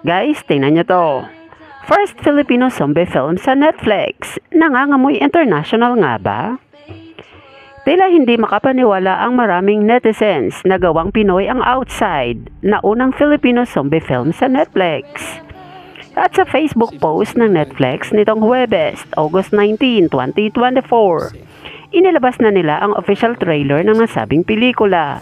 Guys, tingnan nyo to. First Filipino zombie film sa Netflix. Nangangamoy international nga ba? Tila hindi makapaniwala ang maraming netizens na gawang Pinoy ang Outside na unang Filipino zombie film sa Netflix. At sa Facebook post ng Netflix nitong Huwebes, August 19, 2024, inilabas na nila ang official trailer ng nasabing pelikula.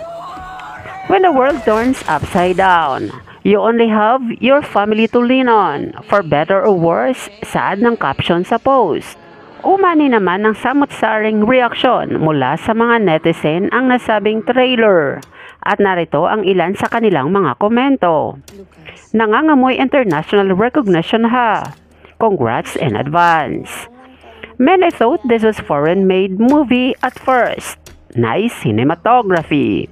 When the world turns upside down, you only have your family to lean on. For better or worse, saad ng caption sa post. Umani naman ng samot-saring reaksyon mula sa mga netizen ang nasabing trailer. At narito ang ilan sa kanilang mga komento. Nangangamoy international recognition ha. Congrats in advance. Man, I thought this was foreign-made movie at first. Nice cinematography.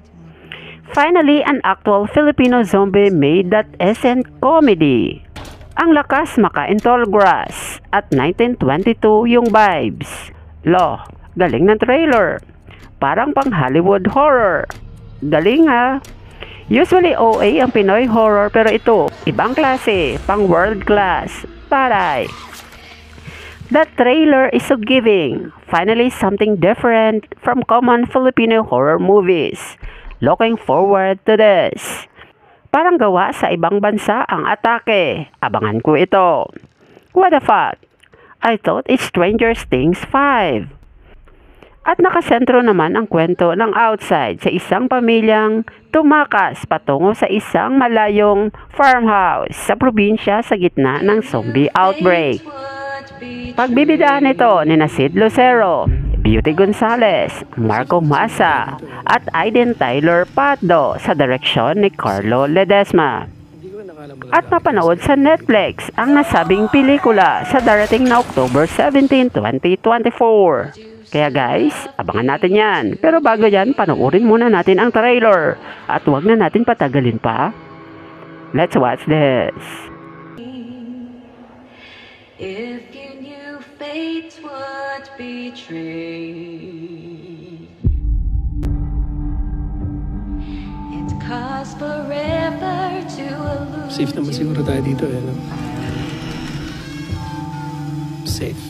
Finally, an actual Filipino zombie made that isn't comedy. Ang lakas makain tall grass at 1922 yung vibes. Lo, galing ng trailer. Parang pang Hollywood horror. Galing ha. Usually OA ang Pinoy horror pero ito, ibang klase, pang world class. Taray. That trailer is so giving. Finally, something different from common Filipino horror movies. Looking forward to this. Parang gawa sa ibang bansa ang atake. Abangan ko ito. What the fuck? I thought it's Stranger Things 5. At nakasentro naman ang kwento ng Outside sa isang pamilyang tumakas patungo sa isang malayong farmhouse sa probinsya sa gitna ng zombie outbreak. Pagbibidaan nito ni Sid Lucero, Beauty Gonzales, Marco Masa, at Aiden Tyler Pardo sa direksyon ni Carlo Ledesma. At mapanood sa Netflix ang nasabing pelikula sa darating na October 17, 2024. Kaya guys, abangan natin yan. Pero bago yan, panoorin muna natin ang trailer. At huwag na natin patagalin pa. Let's watch this. If you knew fate would betray, it costs forever to lose. Safe naman siguro tayo dito no? Safe.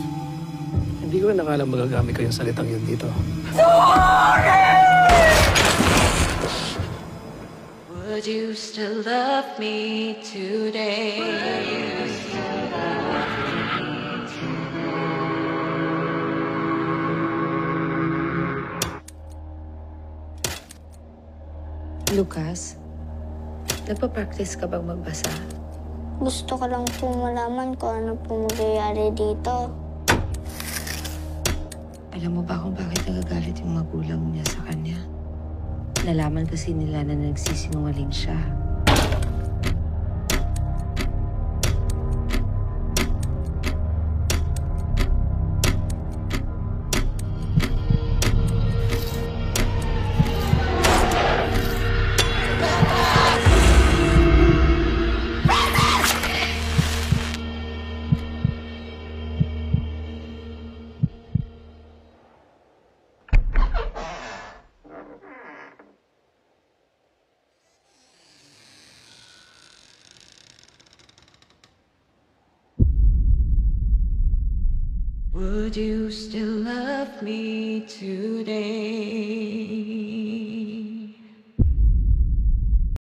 Hindi ko nakala magagamit ko yung salitang yun dito. Would you still love me today? Lucas, nagpa-practice ka bang magbasa? Gusto ko lang po malaman kung ano po magyayari dito. Alam mo ba kung bakit nagagalit yung magulang niya sa kanya? Nalaman kasi nila na nagsisinungaling siya. Would you still love me today?